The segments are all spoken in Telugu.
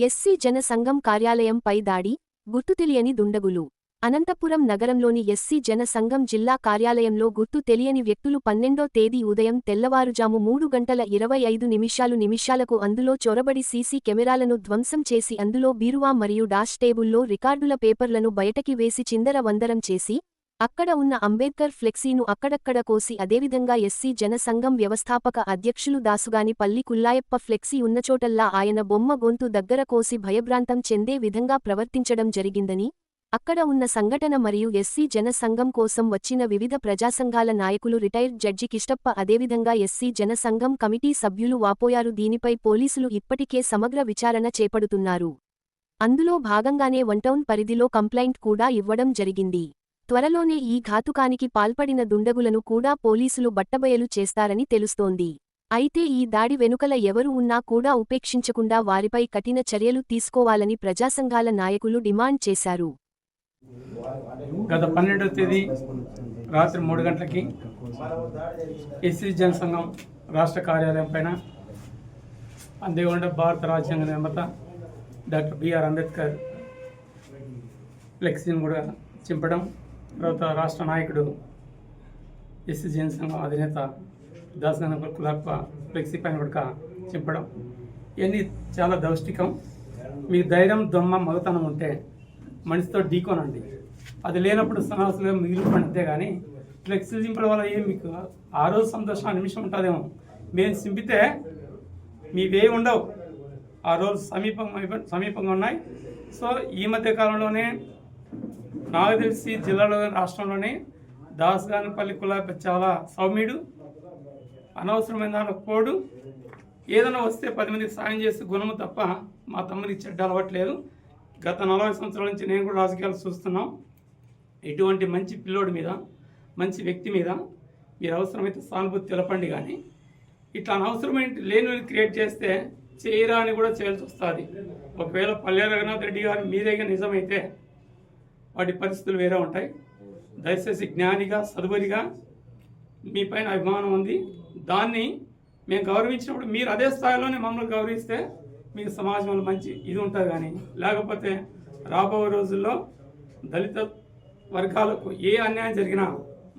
ఎస్సీ జన సంఘం కార్యాలయంపై దాడి, గుర్తు తెలియని దుండగులు. అనంతపురం నగరంలోని ఎస్సీ జన సంఘం జిల్లా కార్యాలయంలో గుర్తు తెలియని వ్యక్తులు 12వ తేదీ ఉదయం తెల్లవారుజాము 3:25 నిమిషాలకు అందులో చొరబడి సీసీ కెమెరాలను ధ్వంసం చేసి అందులో బీరువా మరియు డాష్ టేబుల్లో రికార్డుల పేపర్లను బయటకి వేసి చిందరవందరం చేసి, అక్కడ ఉన్న అంబేద్కర్ ఫ్లెక్సీను అక్కడక్కడ కోసి అదేవిధంగా ఎస్సీ జన సంఘం వ్యవస్థాపక అధ్యక్షులు దాసుగాని పల్లి కుల్లాయప్ప ఫ్లెక్సీ ఉన్నచోటల్లా ఆయన బొమ్మ గొంతు దగ్గర కోసి భయభ్రాంతం చెందే విధంగా ప్రవర్తించడం జరిగిందని, అక్కడ ఉన్న సంఘటన మరియు ఎస్సీ జన సంఘం కోసం వచ్చిన వివిధ ప్రజాసంఘాల నాయకులు రిటైర్డ్ జడ్జి కిష్టప్ప అదేవిధంగా ఎస్సీ జన సంఘం కమిటీ సభ్యులు వాపోయారు. దీనిపై పోలీసులు ఇప్పటికే సమగ్ర విచారణ చేపడుతున్నారు. అందులో భాగంగానే వన్టౌన్ పరిధిలో కంప్లైంట్ కూడా ఇవ్వడం జరిగింది. త్వరలోనే ఈ ఘాతుకానికి పాల్పడిన దుండగులను కూడా పోలీసులు బట్టబయలు చేస్తారని తెలుస్తోంది. అయితే ఈ దాడి వెనుకల ఎవరు ఉన్నా కూడా ఉపేక్షించకుండా వారిపై కఠిన చర్యలు తీసుకోవాలని ప్రజాసంఘాల నాయకులు డిమాండ్ చేశారు. గత 12వ తేదీ రాత్రి 3 గంటలకి ఎస్సీ జన సంఘం రాష్ట్ర కార్యాలయం పైన అందేగొండ భారత రాజ్యాంగ నిర్మాత డాక్టర్ బిఆర్ అంబేద్కర్ ఫ్లెక్సీని కూడా చింపడం, తర్వాత రాష్ట్ర నాయకుడు ఎస్సీ జన సంఘం అధినేత దాసుగాని కుల్లాయప్ప ఫ్లెక్సీ పైన కూడా చింపడం, ఇవన్నీ చాలా దౌష్టికం. మీకు ధైర్యం దొమ్మ మగతనం ఉంటే మనిషితో ఢీకోనండి, అది లేనప్పుడు సనాసులుగా మిగిలిపడితే కానీ ఫ్లెక్సీ చింపడం వల్ల ఏం మీకు ఆ రోజు సంతోషం నిమిషం ఉంటుందేమో, మేము చింపితే మీవే ఉండవు. ఆ రోజు సమీపంగా ఉన్నాయి. సో ఈ మధ్య కాలంలోనే నాకు తెలిసి జిల్లాలో రాష్ట్రంలోనే దాసుగాని పల్లి కుల్లాయప్ప చాలా సౌమ్యుడు, అనవసరమైన దాని పోడు, ఏదైనా వస్తే 10 మందికి సాయం చేసే గుణము తప్ప మా తమ్ముడికి చెడ్డ అలవాట్లేదు. గత 40 సంవత్సరాల నుంచి నేను కూడా రాజకీయాలు చూస్తున్నాం. ఇటువంటి మంచి పిల్లోడి మీద, మంచి వ్యక్తి మీద మీరు అవసరమైతే సానుభూతి తెలపండి, కానీ ఇట్లా అనవసరమైన లేనివి క్రియేట్ చేస్తే చేయరా అని కూడా చేయాల్సి వస్తుంది. ఒకవేళ పల్లె రఘునాథ్ రెడ్డి గారు మీరేగా నిజమైతే వాటి పరిస్థితులు వేరే ఉంటాయి. దయచేసి జ్ఞానిగా, చదువురిగా మీ పైన అభిమానం ఉంది, దాన్ని మేము గౌరవించినప్పుడు మీరు అదే స్థాయిలోనే మమ్మల్ని గౌరవిస్తే మీకు సమాజంలో మంచి ఇది ఉంటుంది. కానీ లేకపోతే రాబో రోజుల్లో దళిత వర్గాలకు ఏ అన్యాయం జరిగినా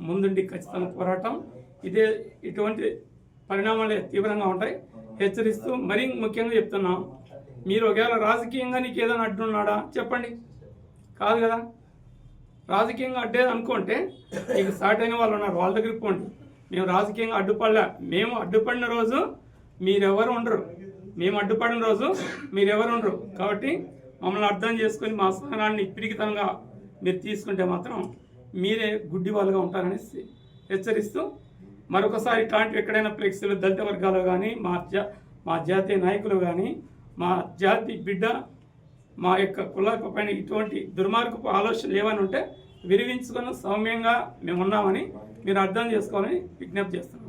ముందుండి ఖచ్చితంగా పోరాటం, ఇటువంటి పరిణామాలే తీవ్రంగా ఉంటాయి. హెచ్చరిస్తూ మరీ ముఖ్యంగా చెప్తున్నాం, మీరు ఒకవేళ రాజకీయంగా నీకు ఏదైనా అడ్డున్నాడా చెప్పండి, కాదు కదా. రాజకీయంగా అడ్డేది అనుకుంటే నీకు స్టార్ట్ అయిన వాళ్ళు ఉన్నారు, వాళ్ళ దగ్గరికి పోండి. మేము రాజకీయంగా అడ్డుపడలే, మేము అడ్డుపడిన రోజు మీరెవరు ఉండరు, మేము అడ్డుపడిన రోజు మీరెవరు ఉండరు. కాబట్టి మమ్మల్ని అర్థం చేసుకొని మా సహనాన్ని పిరికితనంగా మీరు తీసుకుంటే మాత్రం మీరే గుడ్డి వాళ్ళుగా ఉంటారని హెచ్చరిస్తూ, మరొకసారి ఇట్లాంటివి ఎక్కడైనా ఫ్లెక్సీలు దళిత వర్గాలు కానీ మా జాతీయ నాయకులు కానీ మా జాతి బిడ్డ మా యొక్క కులాల పైన ఇటువంటి దుర్మార్గపు ఆలోచనలు ఏమైనా ఉంటే విరివించుకొని సౌమ్యంగా మేము ఉన్నామని మీరు అర్థం చేసుకోవాలని విజ్ఞప్తి చేస్తున్నాం.